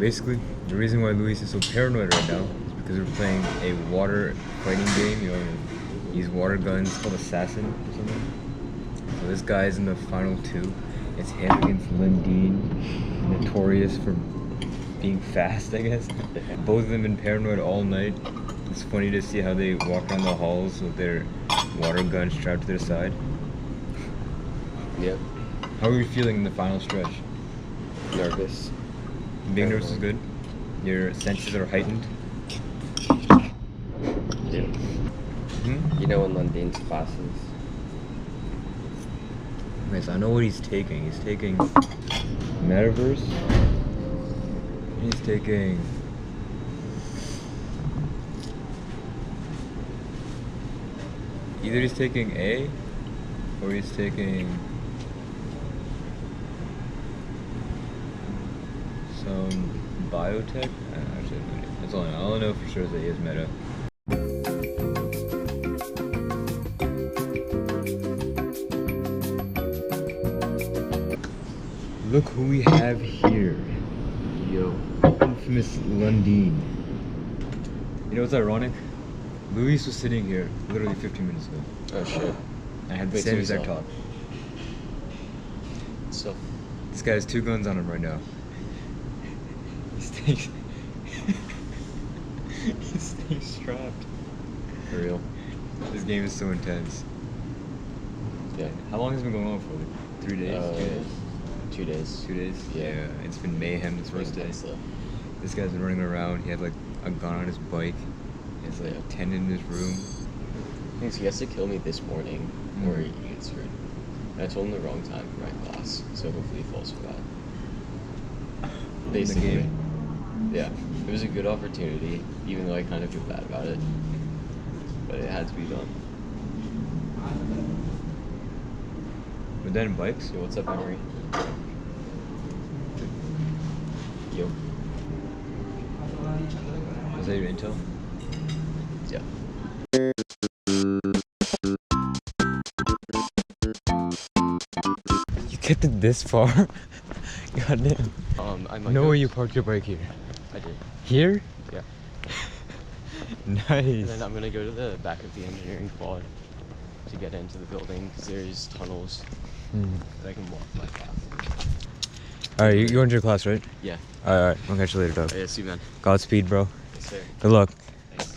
Basically, the reason why Luis is so paranoid right now is because we're playing a water fighting game. You know, use water guns called Assassin or something. So this guy's in the final two. It's him against Lundin, notorious for being fast, I guess. Both of them been paranoid all night. It's funny to see how they walk around the halls with their water guns strapped to their side. Yep. How are you feeling in the final stretch? Nervous. Being nervous is good? Your senses are heightened? Yeah. Hmm? You know in Lundin's classes? Okay, so I know what he's taking. He's taking Metaverse. He's taking... Either he's taking A, or he's taking... some biotech? Actually, that's all I know. All I know for sure is that he has meta. Look who we have here. Yo. Infamous Lundin. You know what's ironic? Luis was sitting here literally 15 minutes ago. Oh shit. I had the same exact talk. So. This guy has 2 guns on him right now. He's staying strapped. For real. This game is so intense. Yeah. How long has it been going on for? Like 3 days? 2 days? 2 days. 2 days? Yeah. It's been mayhem this first day. This guy's been running around. He had like a gun on his bike. He has like a tent in his room. He has to kill me this morning, or he gets hurt. And I told him the wrong time for my class, so hopefully he falls for that. Basically. Yeah. It was a good opportunity, even though I kind of feel bad about it. But it had to be done. We're done in bikes? Yo, what's up, Emery? Yo. Was that your intel? Yeah. You kept it this far? Goddamn. I might No way you parked your bike here. I did. Here? Yeah. Nice. And then I'm gonna go to the back of the engineering quad to get into the building, because there's tunnels that I can walk to my class. Alright, you're going to your class, right? Yeah. Alright, I'll catch you later, dog. Yeah, see you, man. Godspeed, bro. Yes, sir. Good luck. Thanks.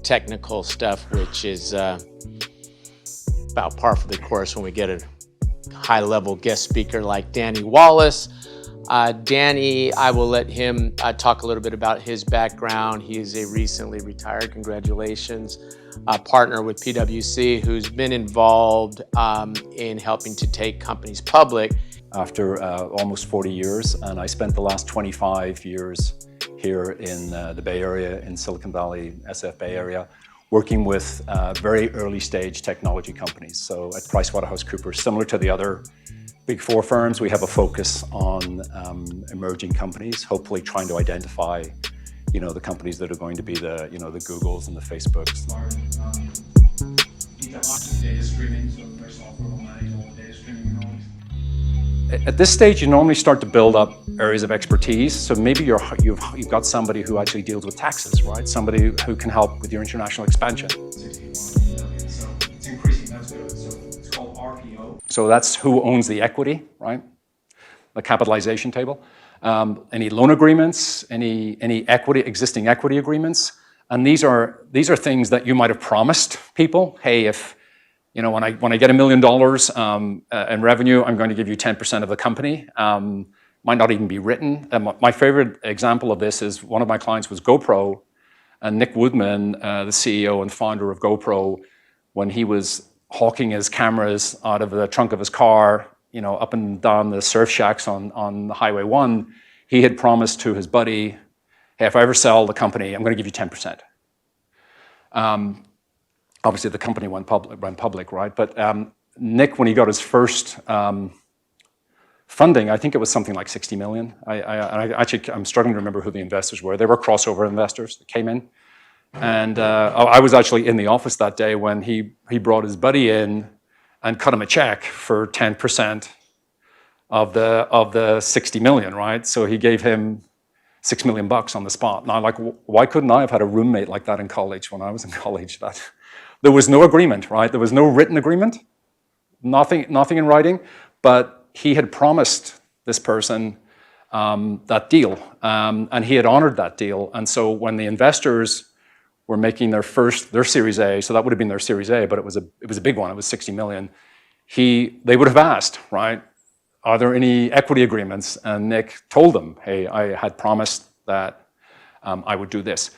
Technical stuff, which is about par for the course when we get a high-level guest speaker like Danny Wallace. Danny, I will let him talk a little bit about his background. He is a recently retired, congratulations, partner with PwC who's been involved in helping to take companies public. After almost 40 years, and I spent the last 25 years here in the Bay Area, in Silicon Valley, SF Bay Area, working with very early stage technology companies. So at PricewaterhouseCoopers, similar to the other Big Four firms, we have a focus on emerging companies, hopefully trying to identify, the companies that are going to be the, the Googles and the Facebooks. Data streaming, so their software will manage all the data streaming and all. At this stage, you normally start to build up areas of expertise. So maybe you've got somebody who actually deals with taxes, right? Somebody who can help with your international expansion. 61 million, so it's increasing. That's good. So it's called RPO. So that's who owns the equity, right? The capitalization table. Any loan agreements, any existing equity agreements, And these are things that you might have promised people. Hey, if when I get $1 million in revenue, I'm going to give you 10% of the company. Might not even be written. My favorite example of this is one of my clients was GoPro, and Nick Woodman, the CEO and founder of GoPro, when he was hawking his cameras out of the trunk of his car, up and down the surf shacks on Highway 1, he had promised to his buddy, hey, if I ever sell the company, I'm going to give you 10%. Obviously, the company went public, right? But Nick, when he got his first funding, I think it was something like 60 million. I'm struggling to remember who the investors were. They were crossover investors that came in. And I was actually in the office that day when he brought his buddy in and cut him a check for 10% of the 60 million, right? So he gave him $6 million on the spot. Now, why couldn't I have had a roommate like that in college when I was in college? There was no agreement, right? There was no written agreement, nothing in writing, but he had promised this person that deal, and he had honored that deal. And so when the investors were making their Series A, so that would have been their Series A, but it was a big one. It was 60 million. They would have asked, right? Are there any equity agreements? And Nick told them, hey, I had promised that I would do this.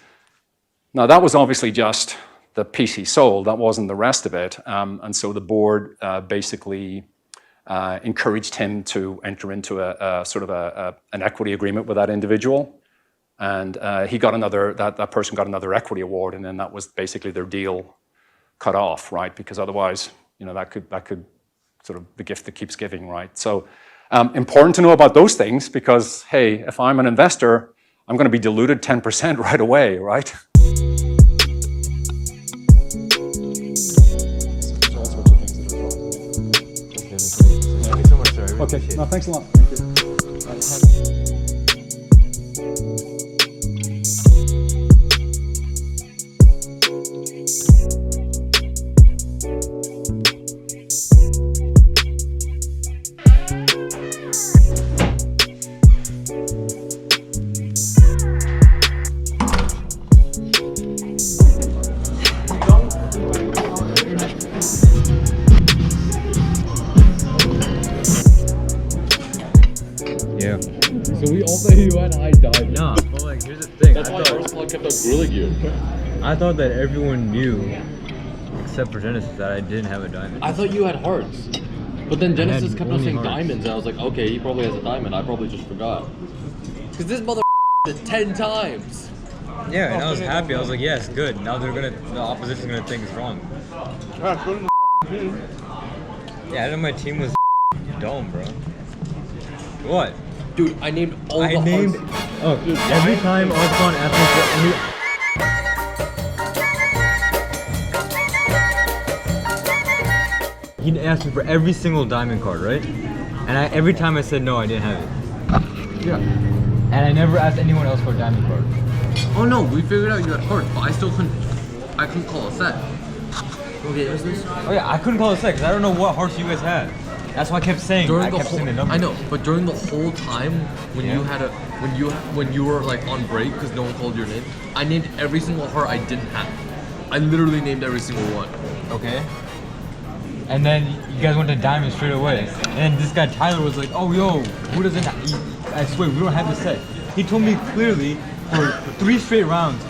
Now that was obviously just the piece he sold. That wasn't the rest of it. And so the board basically encouraged him to enter into a sort of an equity agreement with that individual. And he got that person got another equity award, and then that was basically their deal cut off, right? Because otherwise, that could sort of the gift that keeps giving, right? So important to know about those things because, hey, if I'm an investor, I'm going to be diluted 10% right away, right? Okay, no, thanks a lot. Thank you. Yeah. So we all thought you had high dive. Nah, but here's the thing. That's why Arsenal kept on grilling you. I thought that everyone knew, except for Genesis, that I didn't have a diamond. I thought you had hearts. But then Genesis had kept on only saying hearts. diamonds, and I was like, okay, he probably has a diamond. I probably just forgot. Because this mother did 10 times. Yeah, and I was happy. I was like, yes, good. Now the opposition's gonna think it's wrong. Yeah, I know my team was dumb, bro. What? Dude, I named all the named. hearts. Oh, dude, every time Arthon asked me for he asked me for every single diamond card, right? And every time I said no, I didn't have it. Yeah. And I never asked anyone else for a diamond card. Oh no, we figured out you had hearts, but I couldn't call a set. Okay, is this? Oh yeah, I couldn't call it a set because I don't know what hearts you guys had. That's why I kept saying. During I the kept whole, saying the number. I know, but during the whole time when Yeah. you had when you were like on break because no one called your name, I named every single heart I didn't have. I literally named every single one. Okay. And then you guys went to diamond straight away. And then this guy Tyler was like, "Oh yo, who doesn't? I swear we don't have the set." He told me clearly for 3 straight rounds,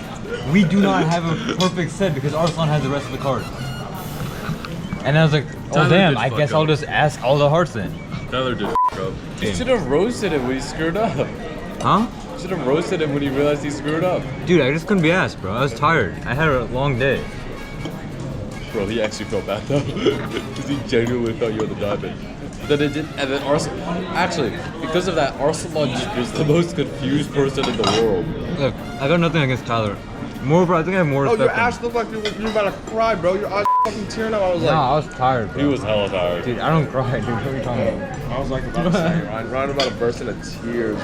we do not have a perfect set because Arslan has the rest of the cards. And I was like, "Oh Tyler damn! did I fuck guess up. I'll just ask all the hearts then." Tyler did up. You should have roasted him when he screwed up. Huh? You should have roasted him when he realized he screwed up. Dude, I just couldn't be asked, bro. I was tired. I had a long day. Bro, he actually felt bad though, because he genuinely thought you were the diamond. But then it did, and then Arsenal. Actually, because of that, Arsenal just was the most confused person in the world. Look, I got nothing against Tyler. I think I have more Oh, respect. your for him. ass looked like you were about to cry, bro. Your eyes fucking tearing up. I was like, Nah, I was tired, bro. He was hella tired. Dude, I don't cry, dude. What are you talking about? I was like about to say, Ryan about to burst into tears.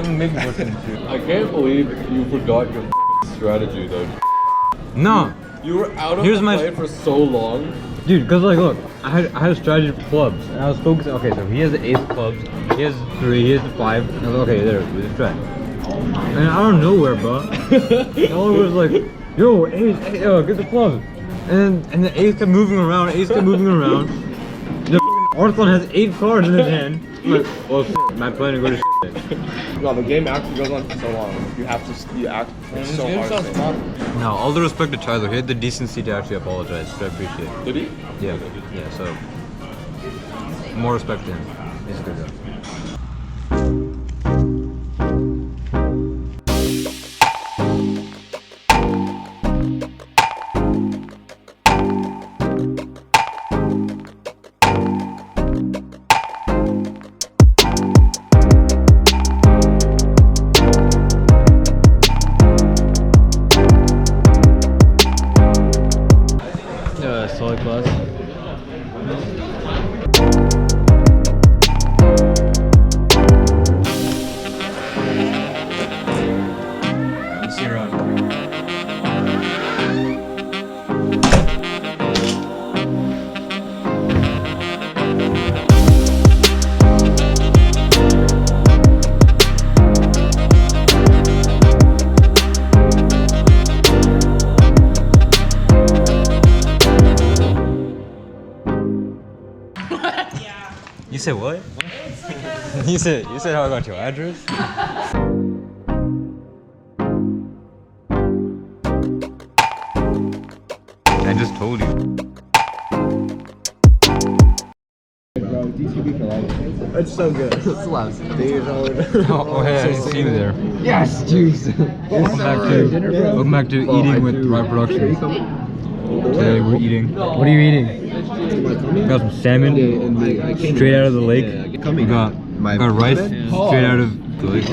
Maybe worse than two. I can't believe you forgot your strategy though. No, You were out of Here's the my- play for so long. dude, cause like, look, I had a strategy for clubs, and I was focusing. Okay, so he has the ace of clubs, he has 3, he has the 5. And I was like, okay, there, with the strat. And out of nowhere, bro, all it was like, Yo, Ace, yo, get the club. And the Ace kept moving around. The Arthur has 8 cards in his hand. I'm like, well, shit, am I planning to go to shit? No, the game actually goes on for so long. You have to, it's so hard to say. Now, all the respect to Tyler, he had the decency to actually apologize, so I appreciate it. Did he? Yeah, so more respect to him. He's a good guy. Solid class. See you around. You said what? you said how I got your address? I just told you. It's so good. It's Oh, hey, I didn't see you there. Yes, juice. Welcome back to Eating with Right Productions. Today we're eating. What are you eating? We got some salmon straight out of the lake. We got rice straight out of the lake. We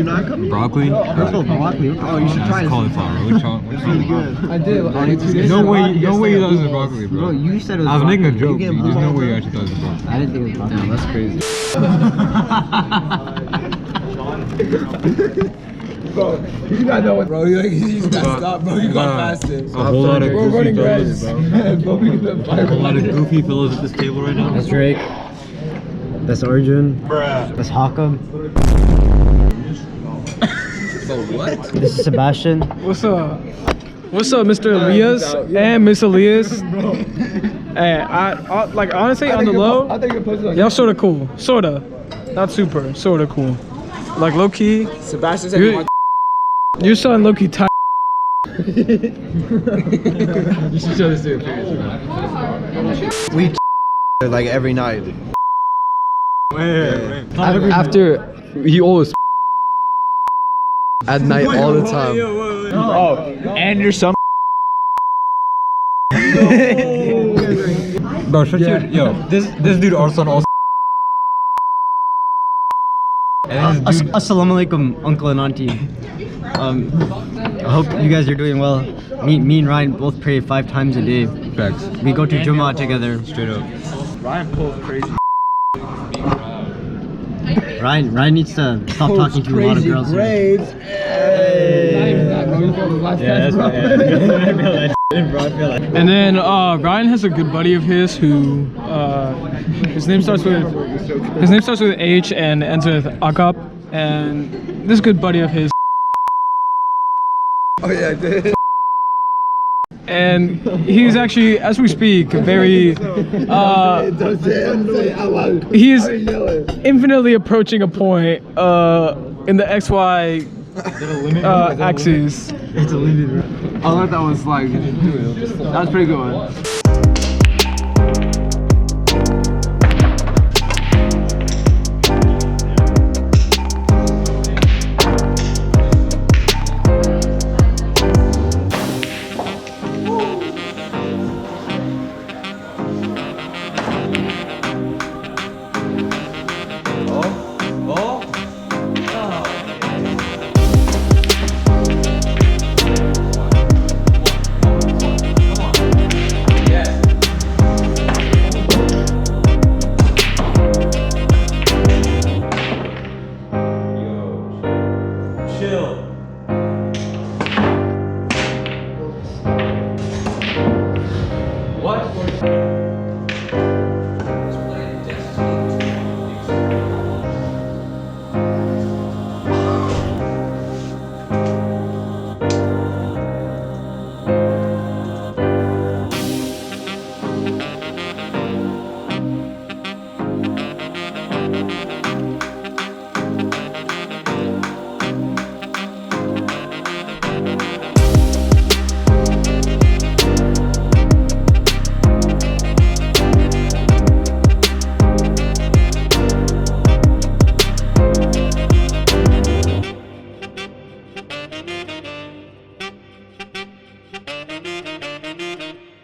got some broccoli. Oh, you should try it. Cauliflower. Which one? Really good. I did. No way you thought it was broccoli, bro. You said it was. I was making a joke. There's no way you actually thought it was broccoli. I didn't think it was broccoli. That's crazy. Bro, you gotta know what, bro. You gotta stop, bro. You got past it. A whole lot of goofy fellas, bro. a whole lot of goofy fellows at this table right now. That's Drake. That's Arjun. That's Hakam. What? This is Sebastian. What's up? What's up, Mr. Elias and Miss Elias? Hey, I like honestly on the low, y'all sorta cool, sorta, not super, sorta cool. Like low key, Sebastian said you're sounding low key tight. you should show this to your parents, bro. We like every night. Wait. After he always at night all the time. Oh, and your son. Bro, shut your... Yo, this dude Arsan also... Assalamu alaikum, uncle and auntie. I hope you guys are doing well. Me and Ryan both pray 5 times a day. Facts. We go to Jummah together. Straight up. Ryan pulls crazy. Ryan needs to stop talking to a lot of girls. Here. Grades. Yeah, that's right. And then Ryan has a good buddy of his who his name starts with H and ends with Akap. And this good buddy of his. Oh yeah, I did. And he's actually, as we speak, very he is infinitely approaching a point in the XY axis. It's a limit. I thought that was like, that was pretty good. What?